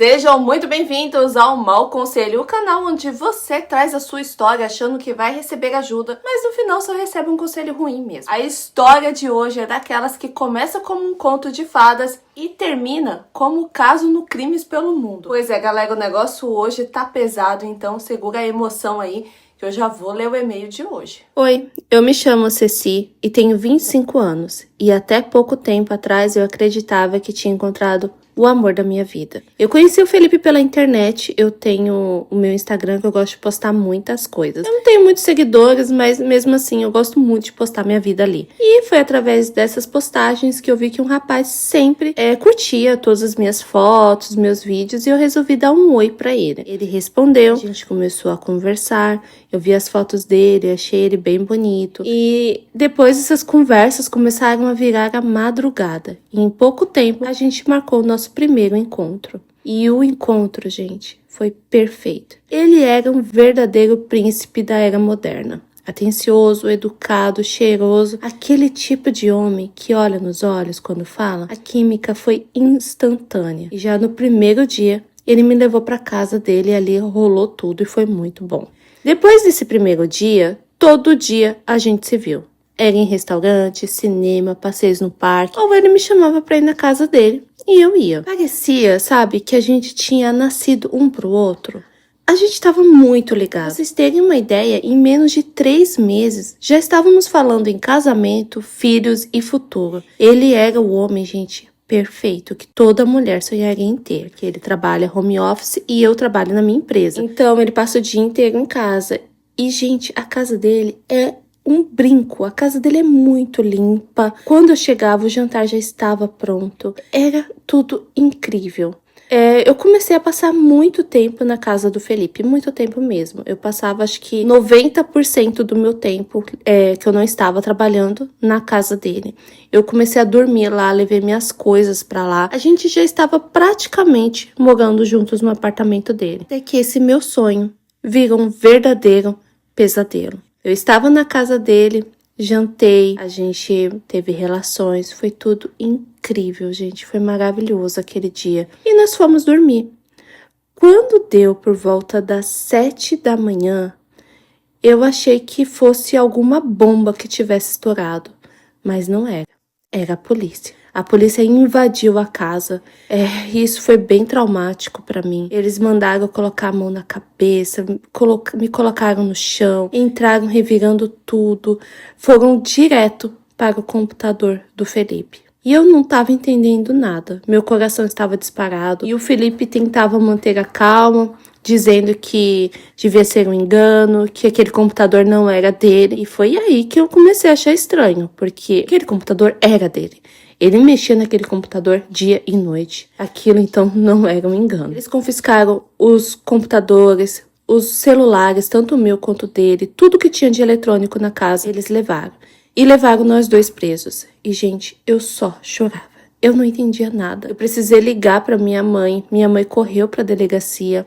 Sejam muito bem-vindos ao Mau Conselho, o canal onde você traz a sua história achando que vai receber ajuda, mas no final só recebe um conselho ruim mesmo. A história de hoje é daquelas que começa como um conto de fadas e termina como caso no Crimes pelo Mundo. Pois é, galera, o negócio hoje tá pesado, então segura a emoção aí, que eu já vou ler o e-mail de hoje. Oi, eu me chamo Ceci e tenho 25 anos, e até pouco tempo atrás eu acreditava que tinha encontrado o amor da minha vida. Eu conheci o Felipe pela internet, eu tenho o meu Instagram que eu gosto de postar muitas coisas. Eu não tenho muitos seguidores, mas mesmo assim eu gosto muito de postar minha vida ali. E foi através dessas postagens que eu vi que um rapaz sempre curtia todas as minhas fotos, meus vídeos, e eu resolvi dar um oi pra ele. Ele respondeu, a gente começou a conversar, eu vi as fotos dele, achei ele bem bonito. E depois essas conversas começaram a virar a madrugada. E em pouco tempo a gente marcou o nosso primeiro encontro. E o encontro, gente, foi perfeito. Ele era um verdadeiro príncipe da era moderna. Atencioso, educado, cheiroso. Aquele tipo de homem que olha nos olhos quando fala. A química foi instantânea. E já no primeiro dia, ele me levou para casa dele e ali rolou tudo e foi muito bom. Depois desse primeiro dia, todo dia a gente se viu. Era em restaurante, cinema, passeios no parque, ou ele me chamava pra ir na casa dele e eu ia. Parecia, sabe, que a gente tinha nascido um pro outro. A gente tava muito ligado. Pra vocês terem uma ideia, em menos de 3 meses, já estávamos falando em casamento, filhos e futuro. Ele era o homem, gente, perfeito, que toda mulher sonharia em ter, que ele trabalha home office e eu trabalho na minha empresa. Então, ele passa o dia inteiro em casa. E, gente, a casa dele é um brinco. A casa dele é muito limpa. Quando eu chegava, o jantar já estava pronto. Era tudo incrível. Eu comecei a passar muito tempo na casa do Felipe, muito tempo mesmo. Eu passava, acho que 90% do meu tempo que eu não estava trabalhando na casa dele. Eu comecei a dormir lá, levei minhas coisas pra lá. A gente já estava praticamente morando juntos no apartamento dele. Até que esse meu sonho virou um verdadeiro pesadelo. Eu estava na casa dele, jantei, a gente teve relações, foi tudo incrível, gente, foi maravilhoso aquele dia. E nós fomos dormir. Quando deu por volta das 7 da manhã, eu achei que fosse alguma bomba que tivesse estourado, mas não era. Era a polícia. A polícia invadiu a casa. Isso foi bem traumático pra mim. Eles mandaram eu colocar a mão na cabeça, me colocaram no chão, entraram revirando tudo. Foram direto para o computador do Felipe. E eu não estava entendendo nada. Meu coração estava disparado. E o Felipe tentava manter a calma, dizendo que devia ser um engano, que aquele computador não era dele. E foi aí que eu comecei a achar estranho, porque aquele computador era dele. Ele mexia naquele computador dia e noite. Aquilo, então, não era um engano. Eles confiscaram os computadores, os celulares, tanto o meu quanto o dele, tudo que tinha de eletrônico na casa, eles levaram. E levaram nós dois presos. E, gente, eu só chorava. Eu não entendia nada. Eu precisei ligar para minha mãe. Minha mãe correu para a delegacia.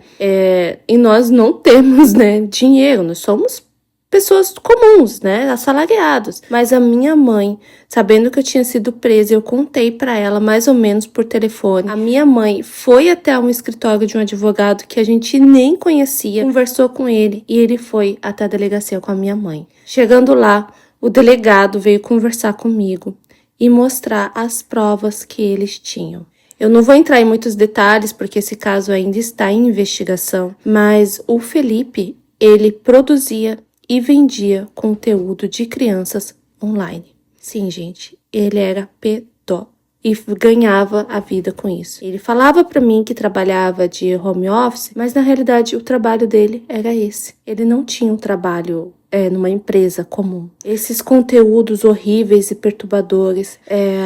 E nós não temos, né, dinheiro. Nós somos pessoas comuns, né, assalariados. Mas a minha mãe, sabendo que eu tinha sido presa, eu contei para ela mais ou menos por telefone. A minha mãe foi até um escritório de um advogado que a gente nem conhecia, conversou com ele e ele foi até a delegacia com a minha mãe. Chegando lá, o delegado veio conversar comigo e mostrar as provas que eles tinham. Eu não vou entrar em muitos detalhes porque esse caso ainda está em investigação, mas o Felipe, ele produzia e vendia conteúdo de crianças online. Sim, gente, ele era pedó e ganhava a vida com isso. Ele falava pra mim que trabalhava de home office, mas na realidade o trabalho dele era esse. Ele não tinha um trabalho numa empresa comum. Esses conteúdos horríveis e perturbadores,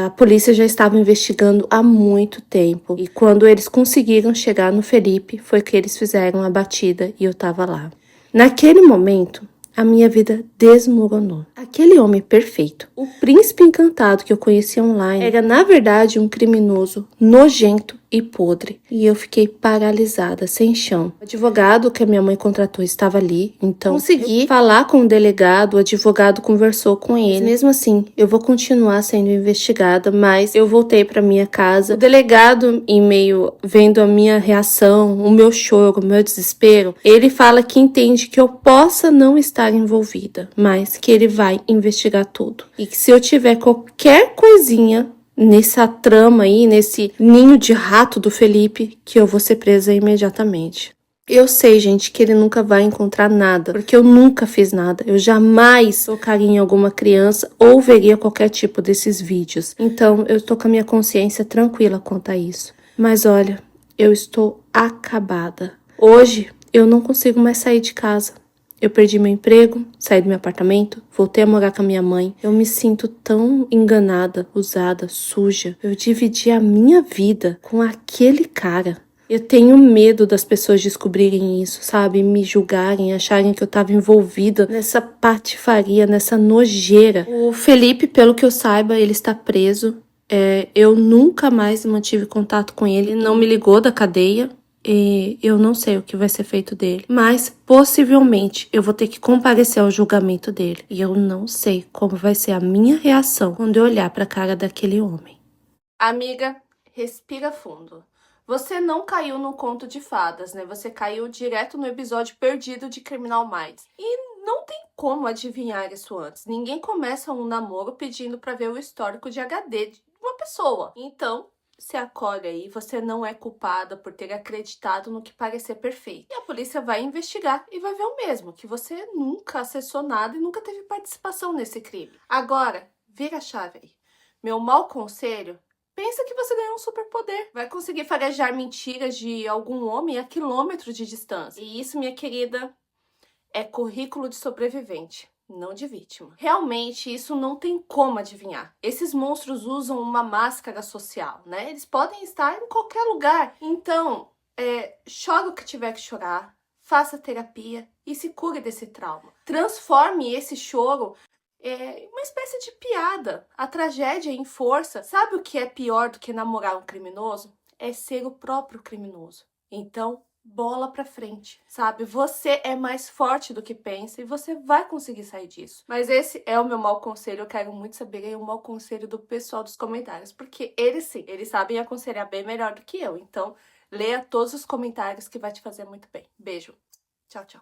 a polícia já estava investigando há muito tempo. E quando eles conseguiram chegar no Felipe, foi que eles fizeram a batida e eu tava lá. Naquele momento, a minha vida desmoronou. Aquele homem perfeito, o príncipe encantado que eu conheci online, era na verdade um criminoso nojento e podre. E eu fiquei paralisada, sem chão. O advogado que a minha mãe contratou estava ali, então consegui falar com o delegado, o advogado conversou com ele. Mas mesmo assim, eu vou continuar sendo investigada, mas eu voltei para minha casa. O delegado, em meio vendo a minha reação, o meu choro, o meu desespero, ele fala que entende que eu possa não estar envolvida, mas que ele vai investigar tudo. E que se eu tiver qualquer coisinha nessa trama aí, nesse ninho de rato do Felipe, que eu vou ser presa imediatamente. Eu sei, gente, que ele nunca vai encontrar nada, porque eu nunca fiz nada. Eu jamais tocaria em alguma criança ou veria qualquer tipo desses vídeos. Então, eu estou com a minha consciência tranquila quanto a isso. Mas olha, eu estou acabada. Hoje, eu não consigo mais sair de casa. Eu perdi meu emprego, saí do meu apartamento, voltei a morar com a minha mãe. Eu me sinto tão enganada, usada, suja. Eu dividi a minha vida com aquele cara. Eu tenho medo das pessoas descobrirem isso, sabe? Me julgarem, acharem que eu tava envolvida nessa patifaria, nessa nojeira. O Felipe, pelo que eu saiba, ele está preso. Eu nunca mais mantive contato com ele. Ele não me ligou da cadeia. E eu não sei o que vai ser feito dele. Mas, possivelmente, eu vou ter que comparecer ao julgamento dele. E eu não sei como vai ser a minha reação quando eu olhar pra cara daquele homem. Amiga, respira fundo. Você não caiu no conto de fadas, né? Você caiu direto no episódio perdido de Criminal Minds. E não tem como adivinhar isso antes. Ninguém começa um namoro pedindo pra ver o histórico de HD de uma pessoa. Então, se acolhe aí, você não é culpada por ter acreditado no que parecia perfeito. E a polícia vai investigar e vai ver o mesmo, que você nunca acessou nada e nunca teve participação nesse crime. Agora, vira a chave aí. Meu mau conselho: pensa que você ganhou um superpoder. Vai conseguir farejar mentiras de algum homem a quilômetros de distância. E isso, minha querida, é currículo de sobrevivente, não de vítima. Realmente, isso não tem como adivinhar. Esses monstros usam uma máscara social, né? Eles podem estar em qualquer lugar. Então, chora o que tiver que chorar, faça terapia e se cure desse trauma. Transforme esse choro uma espécie de piada. A tragédia em força. Sabe o que é pior do que namorar um criminoso? É ser o próprio criminoso. Então, bola pra frente, sabe? Você é mais forte do que pensa e você vai conseguir sair disso. Mas esse é o meu mau conselho. Eu quero muito saber o mau conselho do pessoal dos comentários, porque eles sim, eles sabem aconselhar bem melhor do que eu. Então, leia todos os comentários que vai te fazer muito bem. Beijo. Tchau, tchau.